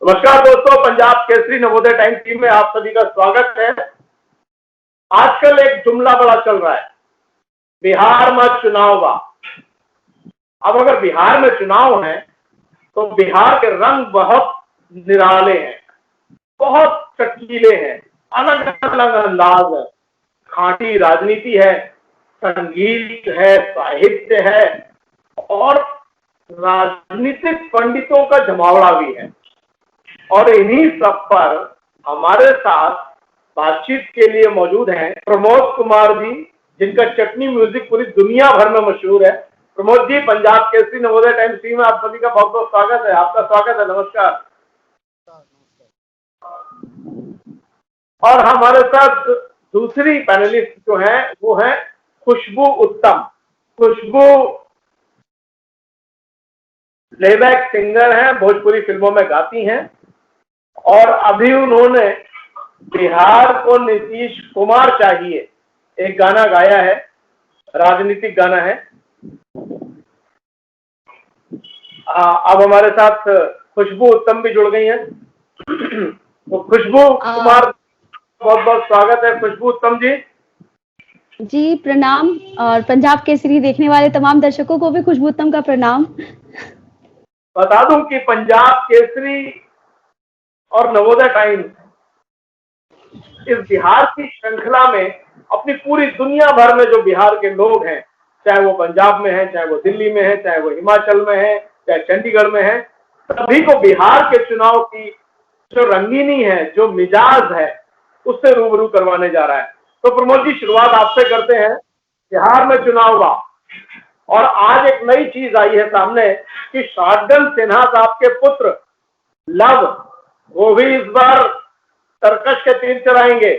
नमस्कार दोस्तों, Punjab Kesari Navodaya times team में आप सभी का स्वागत है। आजकल एक जुमला बड़ा चल रहा है, बिहार में चुनाव बा। अब अगर बिहार में चुनाव है तो बिहार के रंग बहुत निराले हैं, बहुत चटकीले हैं, अलग अलग अंदाज है। खाटी राजनीति है, संगीत है, साहित्य है और राजनीतिक पंडितों का जमावड़ा भी है। और इन्हीं सब पर हमारे साथ बातचीत के लिए मौजूद हैं प्रमोद कुमार जी, जिनका चटनी म्यूजिक पूरी दुनिया भर में मशहूर है। प्रमोद जी, पंजाब केसरी नवोदय टाइम्स टीम में आप सभी का बहुत बहुत स्वागत है। आपका स्वागत है, नमस्कार। और हमारे साथ दूसरी पैनलिस्ट जो है वो है खुशबू उत्तम। खुशबू प्लेबैक सिंगर हैं, भोजपुरी फिल्मों में गाती हैं और अभी उन्होंने बिहार को नीतीश कुमार चाहिए एक गाना गाया है, राजनीतिक गाना है। अब हमारे साथ खुशबू उत्तम भी जुड़ गई हैं। तो खुशबू कुमार, बहुत बहुत स्वागत है। खुशबू उत्तम जी जी प्रणाम, और पंजाब केसरी देखने वाले तमाम दर्शकों को भी खुशबू उत्तम का प्रणाम। बता दूं कि पंजाब केसरी और नवोदय टाइम्स इस बिहार की श्रृंखला में अपनी पूरी दुनिया भर में जो बिहार के लोग हैं, चाहे वो पंजाब में है, चाहे वो दिल्ली में है, चाहे वो हिमाचल में है, चाहे चंडीगढ़ में है, सभी को बिहार के चुनाव की जो रंगीनी है, जो मिजाज है, उससे रूबरू करवाने जा रहा है। तो प्रमोद जी, शुरुआत आपसे करते हैं। बिहार में चुनाव हुआ और आज एक नई चीज आई है सामने कि शॉटगन सिन्हा साहब के पुत्र लव, वो भी इस बार तरकश के तीर चलाएंगे।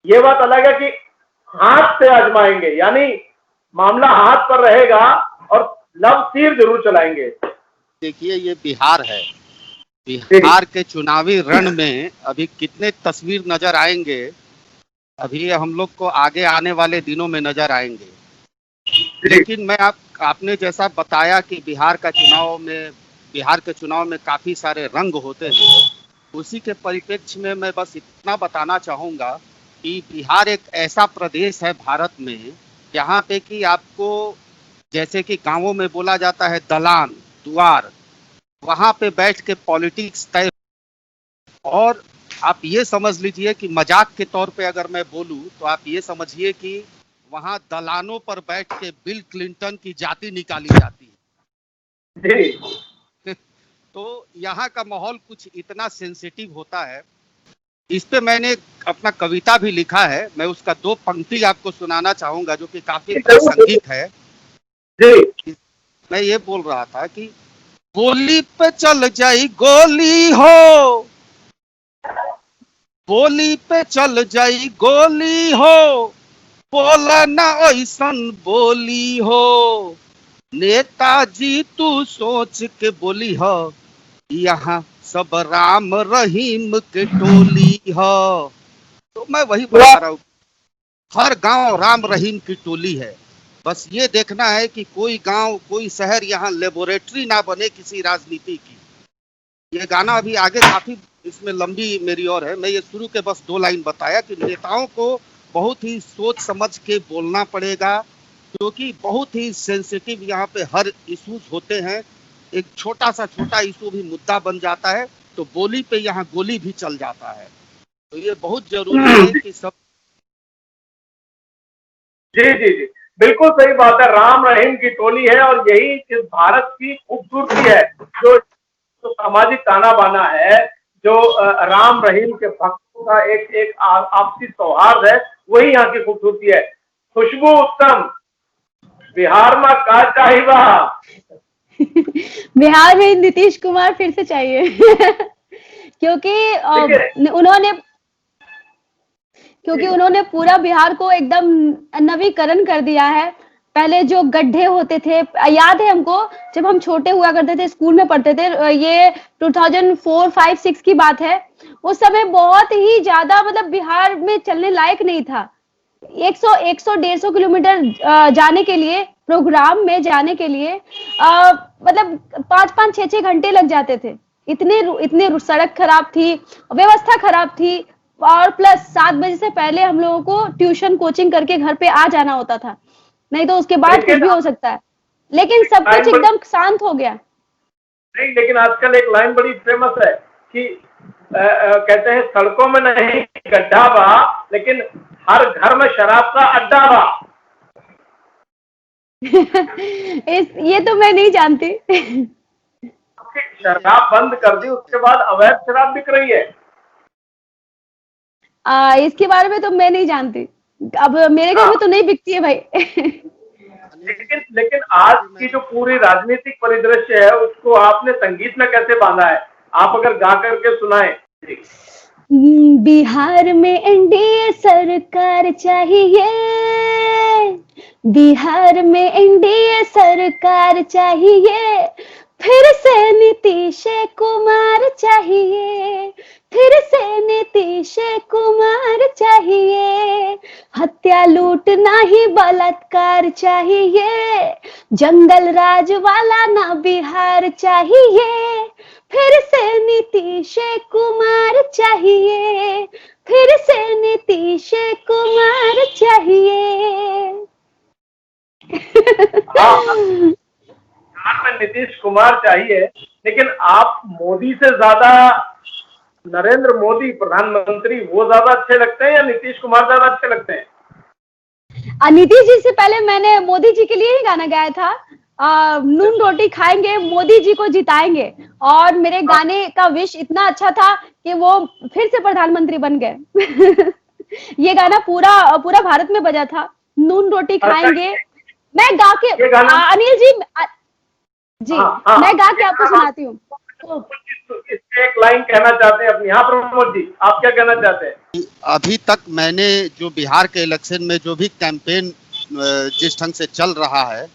ये बात अलग है कि हाथ से आजमाएंगे, यानी मामला हाथ पर रहेगा और लव तीर जरूर चलाएंगे। देखिए, ये बिहार है। बिहार के चुनावी रण में अभी कितने तस्वीर नजर आएंगे, अभी हम लोग को आगे आने वाले दिनों में नजर आएंगे। लेकिन मैं आपने जैसा बताया कि बिहार के चुनाव में काफी सारे रंग होते हैं, उसी के परिप्रेक्ष्य में मैं बस इतना बताना चाहूँगा कि बिहार एक ऐसा प्रदेश है भारत में जहाँ पे कि आपको, जैसे कि गांवों में बोला जाता है दलान द्वार, वहाँ पे बैठ के पॉलिटिक्स तय। और आप ये समझ लीजिए कि मजाक के तौर पे अगर मैं बोलूँ तो आप ये समझिए कि वहाँ दलानों पर बैठ के बिल क्लिंटन की जाति निकाली जाती है। तो यहाँ का माहौल कुछ इतना सेंसिटिव होता है। इस पे मैंने अपना कविता भी लिखा है, मैं उसका 2 पंक्ति आपको सुनाना चाहूंगा जो कि काफी प्रासंगिक है। मैं ये बोल रहा था कि बोली पे चल जाई गोली हो, बोली पे चल जाई गोली हो, बोला ना ऐसन बोली हो, नेताजी तू सोच के बोली हो, यहाँ सब राम रहीम के टोली हो। तो मैं वही बता रहा हूँ, हर गांव राम रहीम की टोली है। बस ये देखना है कि कोई गांव, कोई शहर यहाँ लेबोरेटरी ना बने किसी राजनीति की। ये गाना अभी आगे काफी इसमें लंबी मेरी और है, मैं ये शुरू के बस 2 लाइन बताया कि नेताओं को बहुत ही सोच समझ के बोलना पड़ेगा, क्योंकि बहुत ही सेंसिटिव यहाँ पे हर इश्यूज होते हैं। एक छोटा इशू भी मुद्दा बन जाता है तो बोली पे यहाँ गोली भी चल जाता है। तो ये बहुत जरूरी है कि सब। जी जी जी, बिल्कुल सही बात है। राम रहीम की टोली है और यही इस भारत की खूबसूरती है। जो सामाजिक ताना बाना है, जो राम रहीम के भक्तों का एक आपसी सौहार्द है, वही यहाँ की खूबसूरती है। खुशबू उत्तम, बिहार में का चाहिए? बिहार में नीतीश कुमार फिर से चाहिए। क्योंकि उन्होंने पूरा बिहार को एकदम नवीकरण कर दिया है। पहले जो गड्ढे होते थे, याद है हमको जब हम छोटे हुआ करते थे, स्कूल में पढ़ते थे, ये 2004, 5, 6 की बात है। उस समय बहुत ही ज्यादा, मतलब बिहार में चलने लायक नहीं था। 100, 150 किलोमीटर जाने के लिए, प्रोग्राम में जाने के लिए मतलब 5-5, 6-6 घंटे लग जाते थे। इतने सड़क खराब थी, व्यवस्था खराब थी, और प्लस 7 बजे से पहले हम लोगों को ट्यूशन कोचिंग करके घर पे आ जाना होता था, नहीं तो उसके बाद कुछ लेकिन भी हो सकता है। लेकिन सब कुछ एकदम शांत हो गया। नहीं, लेकिन आजकल एक लाइन बड़ी फेमस है कि कहते हैं सड़कों में नहीं गड्ढा बा, लेकिन हर घर में शराब का अड्डा बा। ये तो मैं नहीं जानती। शराब बंद कर दी, उसके बाद अवैध शराब बिक रही है। इसके बारे में तो मैं नहीं जानती, अब मेरे घर में तो नहीं बिकती है भाई। लेकिन आज की जो पूरी राजनीतिक परिदृश्य है उसको आपने संगीत में कैसे बांधा है? आप अगर गा करके सुनाएं। बिहार में एनडीए सरकार चाहिए, बिहार में एनडीए सरकार चाहिए, फिर से नीतीश कुमार चाहिए, फिर से नीतीश कुमार चाहिए, हत्या लूट नहीं बलात्कार चाहिए, जंगल राज वाला ना बिहार चाहिए, फिर से नीतीश कुमार चाहिए, फिर से नीतीश कुमार चाहिए। बिहार में नीतीश कुमार चाहिए, लेकिन आप मोदी से ज्यादा नरेंद्र मोदी प्रधानमंत्री वो ज्यादा अच्छे लगते हैं या नीतीश कुमार ज्यादा अच्छे लगते हैं? नीतीश जी से पहले मैंने मोदी जी के लिए ही गाना गाया था, नून रोटी खाएंगे मोदी जी को जिताएंगे, और मेरे गाने का विश इतना अच्छा था कि वो फिर से प्रधानमंत्री बन गए। ये गाना पूरा पूरा भारत में बजा था, नून रोटी खाएंगे। मैं गा के अनिल जी मैं गा के आपको सुनाती हूँ। इसमें एक लाइन कहना चाहते हैं अपनी। हाँ प्रमोद जी, आप क्या कहना चाहते हैं? अभी तक मैंने जो बिहार के इलेक्शन में जो भी कैंपेन जिस ढंग से चल रहा है,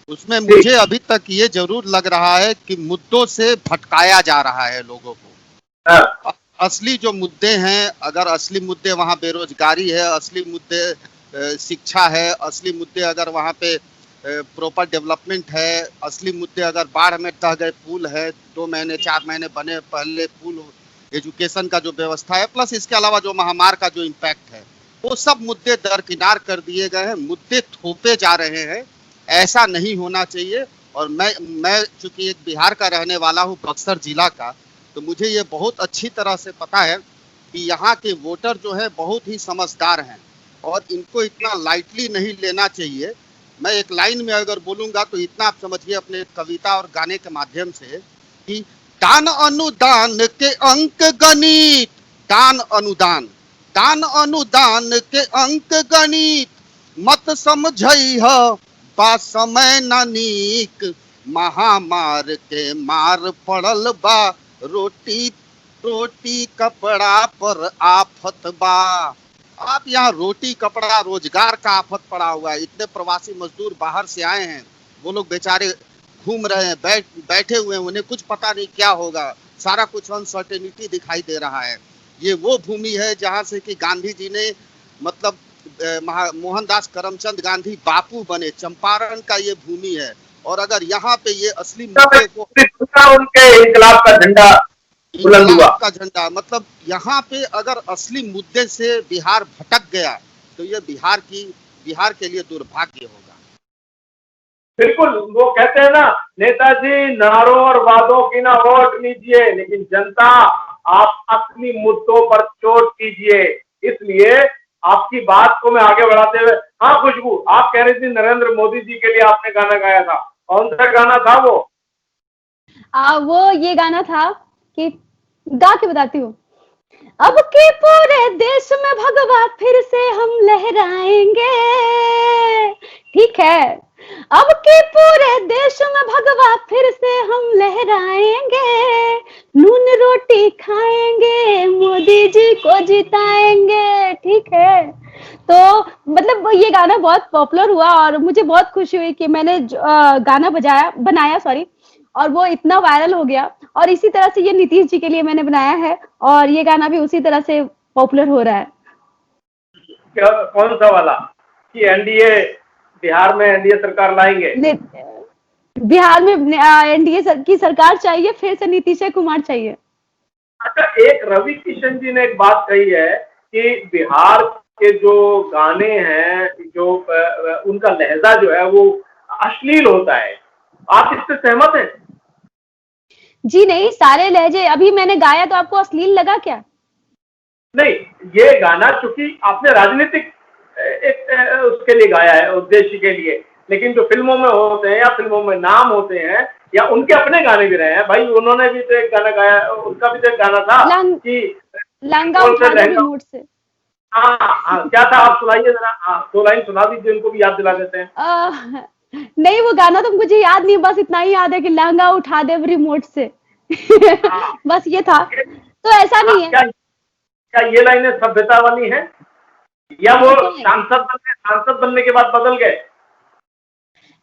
उसमें मुझे अभी तक ये जरूर लग रहा है कि मुद्दों से भटकाया जा रहा है लोगों को। असली जो मुद्दे हैं, अगर असली मुद्दे वहाँ बेरोजगारी है, असली मुद्दे शिक्षा है, असली मुद्दे अगर वहाँ पे प्रॉपर डेवलपमेंट है, असली मुद्दे अगर बाढ़ में ढह गए पुल है, 2 महीने 4 महीने बने पहले पुल, एजुकेशन का जो व्यवस्था है, प्लस इसके अलावा जो महामार का जो इम्पैक्ट है, वो सब मुद्दे दरकिनार कर दिए गए हैं, मुद्दे थोपे जा रहे हैं। ऐसा नहीं होना चाहिए। और मैं चूंकि एक बिहार का रहने वाला हूँ, बक्सर जिला का, तो मुझे ये बहुत अच्छी तरह से पता है कि यहाँ के वोटर जो है बहुत ही समझदार हैं और इनको इतना लाइटली नहीं लेना चाहिए। मैं एक लाइन में अगर बोलूंगा तो इतना आप समझिए अपने कविता और गाने के माध्यम से कि दान अनुदान के अंक गणित, दान अनुदान के अंक गणित, मत समझई ह बा समय न नीक, महामार के मार पड़ल बा, रोटी रोटी कपड़ा पर आफत बा। आप यहाँ रोटी कपड़ा रोजगार का आफत पड़ा हुआ है। इतने प्रवासी मजदूर बाहर से आए हैं, वो लोग बेचारे घूम रहे हैं, बैठे हुए हैं, उन्हें कुछ पता नहीं क्या होगा, सारा कुछ अनसर्टेनिटी दिखाई दे रहा है। ये वो भूमि है जहाँ से कि गांधी जी ने मतलब मोहनदास करमचंद गांधी बापू बने, चंपारण का ये भूमि है। और अगर यहाँ पे ये असली मुद्दे को उनके इंकलाब का झंडा बुलंद हुआ, का झंडा, मतलब यहाँ पे अगर असली मुद्दे से बिहार भटक गया तो ये बिहार के लिए दुर्भाग्य होगा। बिल्कुल, वो कहते हैं ना, नेताजी नारों और वादों की ना वोट लीजिए, लेकिन जनता आप असली मुद्दों पर चोट कीजिए। इसलिए आपकी बात को मैं आगे बढ़ाते हुए, हाँ खुशबू, आप कह रही थी नरेंद्र मोदी जी के लिए आपने गाना गाया था, कौन सा गाना था वो? वो ये गाना था कि गा के बताती हूँ। अब के पूरे देश में भगवा फिर से हम लहराएंगे, ठीक है, अब के पूरे देश में भगवा फिर से हम लहराएंगे, नून रोटी खाएंगे मोदी जी को जिताएंगे, ठीक है। तो मतलब ये गाना बहुत पॉपुलर हुआ और मुझे बहुत खुशी हुई कि मैंने गाना बनाया और वो इतना वायरल हो गया। और इसी तरह से ये नीतीश जी के लिए मैंने बनाया है और ये गाना भी उसी तरह से पॉपुलर हो रहा है। कौन सा वाला कि एनडीए बिहार में एनडीए सरकार लाएंगे? बिहार में एनडीए की सरकार चाहिए, फिर से नीतीश कुमार चाहिए। अच्छा, एक रवि किशन जी ने एक बात कही है कि बिहार के जो गाने हैं, जो उनका लहजा जो है वो अश्लील होता है। आप इससे सहमत हैं? जी नहीं, सारे लहजे अभी मैंने गाया तो आपको अश्लील लगा क्या? नहीं, ये गाना चूंकि आपने राजनीतिक एक उसके लिए गाया है, उद्देश्य के लिए, लेकिन जो फिल्मों में होते हैं या फिल्मों में नाम होते हैं या उनके अपने गाने भी रहे हैं भाई, उन्होंने भी तो एक गाना गाया, उनका भी तो एक गाना था लंग, कि लंगा कौन सा उठा दे लहंगा। रिमोट से। हाँ हाँ, क्या था आप सुनाइए जरा। हाँ, 2 लाइन सुना दीजिए, उनको भी याद दिला देते हैं। नहीं, वो गाना तो मुझे याद नहीं, बस इतना ही याद है कि लहंगा उठा दे रिमोट से। हाँ, बस ये था। ये तो ऐसा हाँ, नहीं है। क्या ये लाइनें सभ्यता वाली हैं या वो बिल्कुल नहीं। सांसद बनने के बाद बदल गए?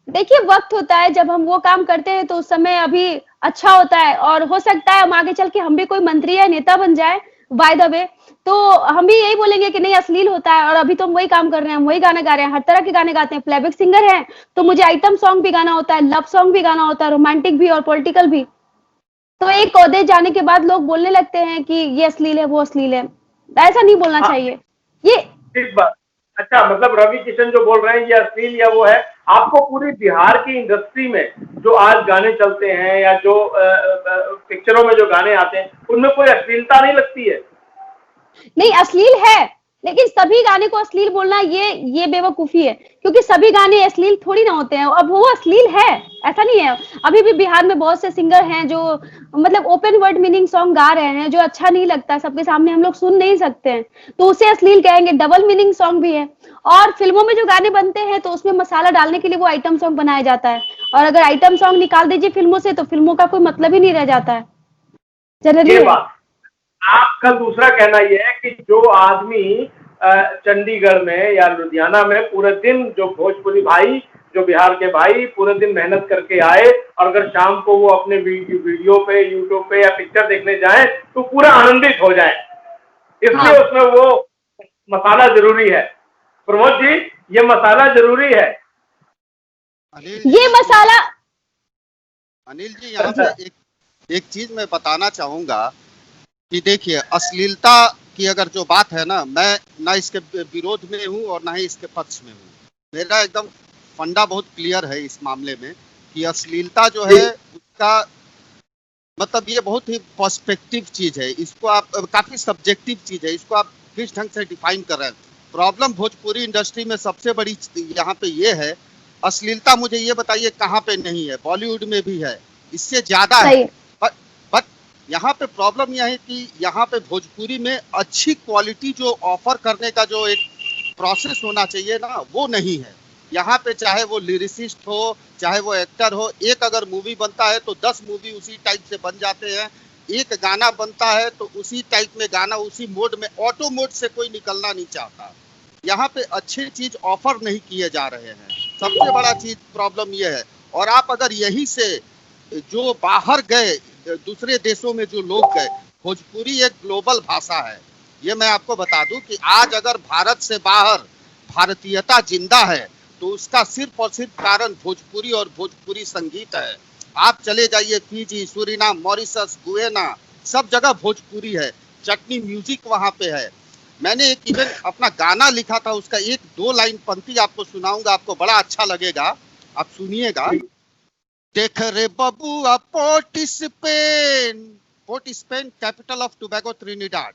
देखिए, वक्त होता है जब हम वो काम करते हैं तो उस समय अभी अच्छा होता है, और हो सकता है हम आगे चल के हम भी कोई मंत्री या नेता बन जाए बाय द वे, तो हम भी यही बोलेंगे कि नहीं, अश्लील होता है। और अभी तो हम वही काम कर रहे हैं, हम वही गाना गा रहे हैं, हर तरह के गाने गाते हैं, प्लेबैक सिंगर हैं, तो मुझे आइटम सॉन्ग भी गाना होता है, लव सॉन्ग भी गाना होता है, रोमांटिक भी और पॉलिटिकल भी। तो एक ओहदे जाने के बाद लोग बोलने लगते हैं कि ये अश्लील है, वो अश्लील है। ऐसा नहीं बोलना हाँ, चाहिए ये। ठीक बात। अच्छा, मतलब रवि किशन जो बोल रहे हैं ये अश्लील या वो है। आपको पूरी बिहार की इंडस्ट्री में जो आज गाने चलते हैं या जो पिक्चरों में जो गाने आते हैं, उनमें कोई अश्लीलता नहीं लगती है? नहीं, अश्लील है, लेकिन सभी गाने को अश्लील बोलना ये बेवकूफी है, क्योंकि सभी गाने अश्लील थोड़ी ना होते हैं। अब वो अश्लील है, ऐसा नहीं है। अभी भी बिहार में बहुत से सिंगर हैं जो मतलब ओपन वर्ड मीनिंग सॉन्ग गा रहे हैं, जो अच्छा नहीं लगता, सबके सामने हम लोग सुन नहीं सकते हैं, तो उसे अश्लील कहेंगे। डबल मीनिंग सॉन्ग भी है। और फिल्मों में जो गाने बनते हैं तो उसमें मसाला डालने के लिए वो आइटम सॉन्ग बनाया जाता है, और अगर आइटम सॉन्ग निकाल दीजिए फिल्मों से तो फिल्मों का कोई मतलब ही नहीं रह जाता है, जनरली ये है। बात। आपका दूसरा कहना यह है कि जो आदमी चंडीगढ़ में या लुधियाना में पूरे दिन, जो भोजपुरी भाई, जो बिहार के भाई पूरे दिन मेहनत करके आए, और अगर शाम को वो अपने वीडियो पे, यूट्यूब पे या पिक्चर देखने जाए तो पूरा आनंदित हो जाए, हाँ, इसलिए उसमें वो मसाला जरूरी है। प्रमोद जी, ये मसाला जरूरी है। अनिल ये जी मसाला। अनिल जी यहाँ अच्छा, पे एक चीज मैं बताना चाहूंगा कि देखिए, अश्लीलता की अगर जो बात है ना, मैं ना इसके विरोध में हूँ और ना ही इसके पक्ष में हूँ। मेरा एकदम फंडा बहुत क्लियर है इस मामले में कि अश्लीलता जो जी है उसका मतलब ये बहुत ही पर्सपेक्टिव चीज है। इसको आप काफी सब्जेक्टिव चीज है, इसको आप किस ढंग से डिफाइन कर रहे हैं। प्रॉब्लम भोजपुरी इंडस्ट्री में सबसे बड़ी यहाँ पे ये है, अश्लीलता मुझे ये बताइए कहाँ पे नहीं है? बॉलीवुड में भी है, इससे ज्यादा है। सही। बट यहाँ पे प्रॉब्लम यह है कि यहाँ पे भोजपुरी में अच्छी क्वालिटी जो ऑफर करने का जो एक प्रोसेस होना चाहिए ना, वो नहीं है। यहाँ पे चाहे वो लिरिसिस्ट हो, चाहे वो एक्टर हो, एक अगर मूवी बनता है तो 10 मूवी उसी टाइप से बन जाते हैं। एक गाना बनता है तो उसी टाइप में गाना, उसी मोड में, ऑटो मोड से कोई निकलना नहीं चाहता। यहाँ पे अच्छी चीज ऑफर नहीं किए जा रहे हैं, सबसे बड़ा चीज प्रॉब्लम ये है। और आप अगर यही से जो बाहर गए, दूसरे देशों में जो लोग गए, भोजपुरी एक ग्लोबल भाषा है। ये मैं आपको बता दूं कि आज अगर भारत से बाहर भारतीयता जिंदा है तो उसका सिर्फ और सिर्फ कारण भोजपुरी और भोजपुरी संगीत है। आप चले जाइए फिजी, सूरीनाम, मॉरिशस, गुयेना, सब जगह भोजपुरी है। चटनी म्यूजिक वहां पे है। मैंने एक इवन अपना गाना लिखा था, उसका 1-2 लाइन पंक्ति आपको सुनाऊंगा, आपको बड़ा अच्छा लगेगा, आप सुनिएगा। देख रे बबुआ port Spain, port Spain capital of Tobago Trinidad.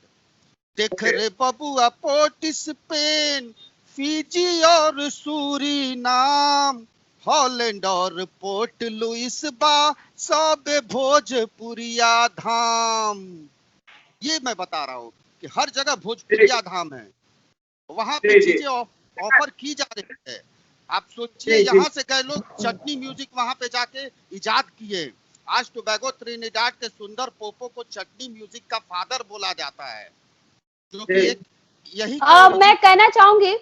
देख रे बबुआ पोर्ट स्पेन, फिजी और सूरीनाम, हॉलैंड और पोर्ट लुइस बा, सब भोजपुरिया धाम। ये मैं बता रहा हूँ कि हर जगह भोजपुरिया धाम है, वहां पे जी जी चीजें ऑफर की जा रही है। आप सोचिए, जी जी। यहाँ से गए लोग चटनी म्यूजिक वहां पे जाके इजाद किए। आज टोबैगो ट्रिनिडाड के सुंदर पोपो को चटनी म्यूजिक का फादर बोला जाता है, जो कि एक यही का मैं ओरिजिन। कहना चाहूंगी,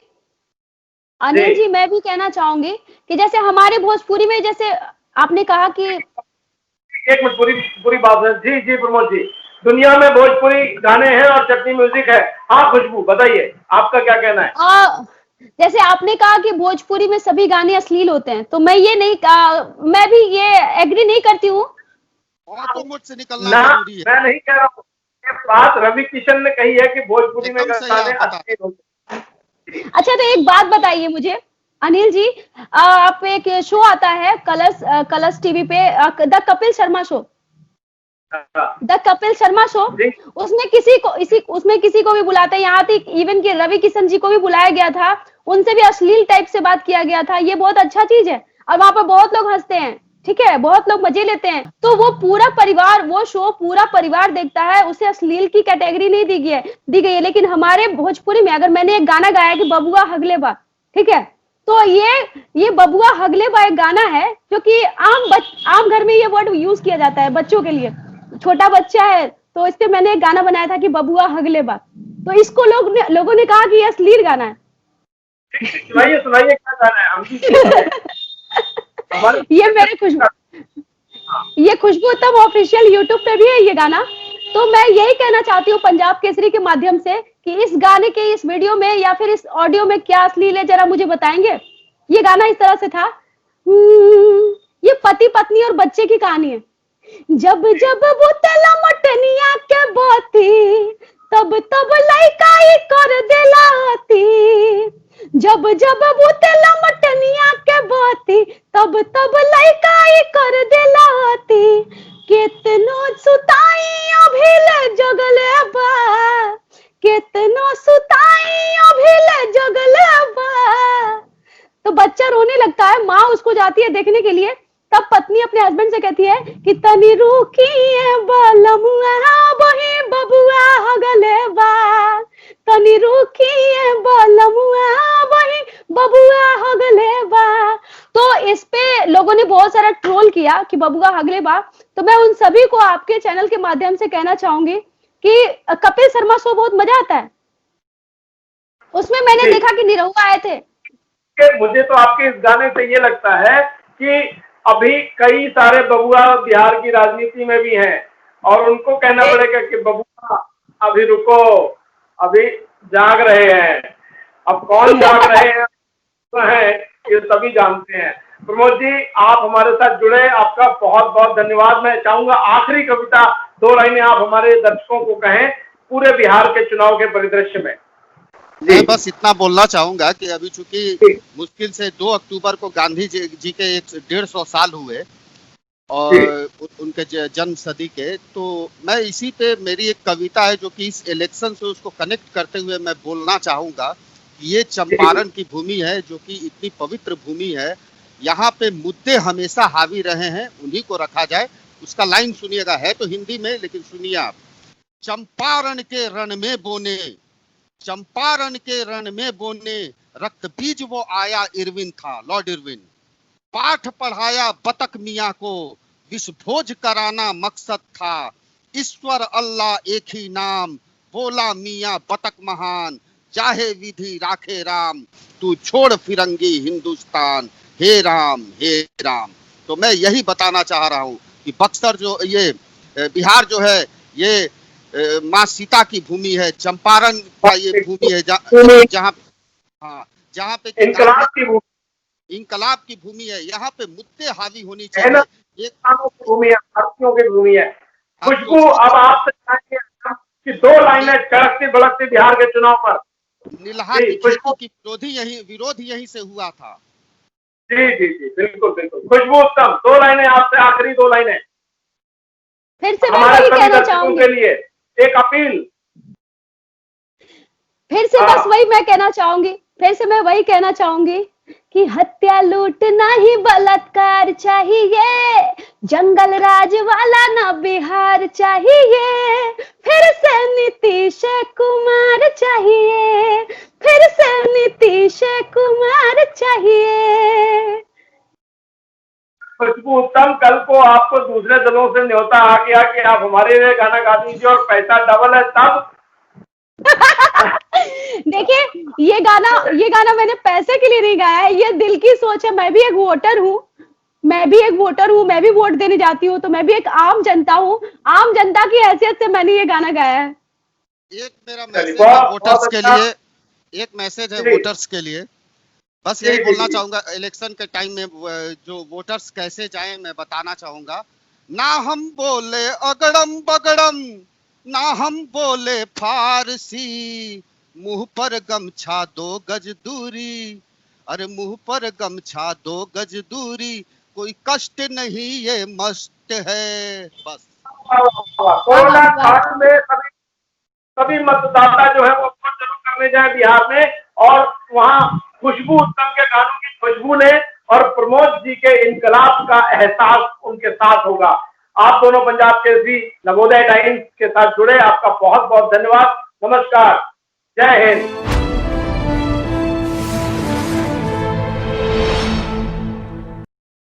अनिल जी, जी, मैं भी कहना चाहूंगी कि जैसे हमारे भोजपुरी में, जैसे आपने कहा कि एक मिनट, पूरी पूरी बात है। जी जी प्रमोद जी, दुनिया में भोजपुरी गाने हैं और चटनी म्यूजिक है। हाँ खुशबू, बताइए आपका क्या कहना है? जैसे आपने कहा कि भोजपुरी में सभी गाने अश्लील होते हैं, तो मैं ये नहीं मैं भी ये एग्री नहीं करती हूँ। और तो मुझसे निकलना ना, जरूरी है। मैं नहीं कह रहा हूँ, ये बात रवि किशन ने कही है कि भोजपुरी में एकदम सही गाने आप बता अच्छे होते अच्छा, तो एक बात बताइए मुझे अनिल जी, आप एक शो आता है कलर्स कलर्स टीवी पे, द कपिल शर्मा शो, हैं। द कपिल शर्मा शो, जी, उसमें किसी को भी बुलाते हैं, यहाँ तक इवन कि रवि किशन जी को भी बुलाया गया था, उनसे भी अश्लील टाइप से बात किया गया था। ये बहुत अच्छा चीज है और वहां पर बहुत लोग हंसते हैं, ठीक है, बहुत लोग मजे लेते हैं। तो वो पूरा परिवार, वो शो पूरा परिवार देखता है, उसे अश्लील की कैटेगरी नहीं दी गई है। लेकिन हमारे भोजपुरी में अगर मैंने एक गाना गाया कि बबुआ हगले बा, ठीक है, तो ये बबुआ हगले बा एक गाना है जो कि आम घर में ये वर्ड यूज किया जाता है बच्चों के लिए। छोटा बच्चा है तो इस पे मैंने एक गाना बनाया था कि बबुआ हगले बा, तो इसको लोगों ने कहा कि ये अश्लील गाना है। सुनाइए सुनाइए क्या गाना है, हम भी सुनाइए। हमारे ये मेरे ये खुशबू उत्तम ऑफिशियल यूट्यूब पे भी है ये गाना। तो मैं यही कहना चाहती हूँ पंजाब केसरी के माध्यम से कि इस गाने के इस वीडियो में या फिर इस ऑडियो में क्या अश्लील है, जरा मुझे बताएंगे। ये गाना इस तरह से था, ये पति पत्नी और बच्चे की कहानी है। जब जब बुतला मटनिया के बाती, तब तब लइकाई कर देलाती। जब जब बुतला मटनिया के बाती, तब तब लइकाई कर देलाती। केतनो सुताई अभिल जगले बा, केतनो सुताई अभिल जगले बा। तो बच्चा रोने लगता है, माँ उसको जाती है देखने के लिए, तब पत्नी अपने हस्बैंड से कहती है कि तनी रुकिए बलमुआ बही बबुआ हगले बा, तनी रुकिए बलमुआ बही बबुआ हगले बा। तो इस पे लोगों ने बहुत सारा ट्रोल किया कि बबुआ हगले बा। तो मैं उन सभी को आपके चैनल के माध्यम से कहना चाहूंगी कि कपिल शर्मा शो बहुत मजा आता है, उसमें मैंने देखा कि निरहुआ आए थे। मुझे तो आपके इस गाने से ये लगता है कि अभी कई सारे बबुआ बिहार की राजनीति में भी हैं और उनको कहना पड़ेगा कि बबुआ अभी रुको, अभी जाग रहे हैं। अब कौन जाग रहे हैं ये सभी जानते हैं। प्रमोद जी, आप हमारे साथ जुड़े, आपका बहुत बहुत धन्यवाद। मैं चाहूंगा आखिरी कविता 2 लाइनें आप हमारे दर्शकों को कहें पूरे बिहार के चुनाव के परिदृश्य में। मैं बस इतना बोलना चाहूंगा कि अभी चूंकि मुश्किल से 2 अक्टूबर को गांधी जी के 150 साल हुए और उनके जन्म सदी के, तो मैं इसी पे मेरी एक कविता है जो कि इस इलेक्शन से उसको कनेक्ट करते हुए मैं बोलना चाहूंगा कि ये चंपारण की भूमि है जो कि इतनी पवित्र भूमि है, यहाँ पे मुद्दे हमेशा हावी रहे हैं, उन्हीं को रखा जाए। उसका लाइन सुनिएगा, है तो हिंदी में लेकिन सुनिए आप। चंपारण के रण में बोने, चंपारण के रण में बोने, रक्त बीज वो आया इरविन था, लॉर्ड इरविन। पाठ पढ़ाया बतक मियाँ को, विष भोज कराना मकसद था। ईश्वर अल्लाह एक ही नाम, बोला मियाँ बतक महान। चाहे विधि राखे राम, तू छोड़ फिरंगी हिंदुस्तान। हे राम हे राम। तो मैं यही बताना चाह रहा हूँ कि बक्सर जो ये बिहार जो है ये माँ सीता की भूमि है, चंपारण का ये भूमि है जहाँ हाँ जहाँ पे इनकलाब की भूमि, इंकलाब की भूमि है। यहाँ पे मुद्दे हावी होनी चाहिए। एक भूमि है, भारतीयों की भूमि है। खुशबू, अब आपसे चाहेंगे कि 2 लाइनें चढ़कती बढ़कती बिहार के चुनाव पर। नीलहा की खेती की विरोध यहीं से हुआ था। जी जी जी, बिल्कुल बिल्कुल। खुशबू उत्तम, 2 लाइनें आपसे, आखिरी 2 लाइनें फिर से मैं हमारे वही सभी कहना दर्शकों चाहूंगी, के लिए एक अपील। फिर से बस वही मैं कहना चाहूंगी, फिर से मैं वही कहना चाहूंगी कि हत्या लूट नहीं बलात्कार चाहिए, जंगल राज वाला ना बिहार चाहिए। फिर से नीतीश कुमार चाहिए, फिर से नीतीश कुमार चाहिए। खुशबू उत्तम, कल को आपको दूसरे दलों से न्योता आ गया कि आप हमारे लिए गाना गा दीजिए और पैसा डबल है तब। देखिए, ये गाना मैंने पैसे के लिए नहीं गाया है, ये दिल की सोच है। मैं भी एक वोटर हूँ, मैं भी वोट देने जाती हूँ, तो मैं भी एक आम जनता हूँ। आम जनता की हैसियत से मैंने ये गाना गाया है। एक मेरा मैसेज है वोटर्स के लिए, एक मैसेज है वोटर्स के लिए बस यही बोलना चाहूंगा, इलेक्शन के टाइम में जो वोटर्स कैसे जाएं मैं बताना चाहूंगा। ना हम बोले अगड़म बगड़म, ना हम बोले फारसी, मुंह पर गमछा 2 गज दूरी, अरे मुंह पर गमछा 2 गज दूरी, कोई कष्ट नहीं ये मस्त है। बस कोरोना काल में सभी मतदाता जो है वो वोट जरूर करने जाए बिहार में, और वहाँ खुशबू उत्तम के गानों की खुशबू ने और प्रमोद जी के इनकलाब का एहसास उनके साथ होगा। आप दोनों पंजाब केसरी नवोदय टाइम्स के साथ जुड़े, आपका बहुत बहुत धन्यवाद। नमस्कार, जय हिंद।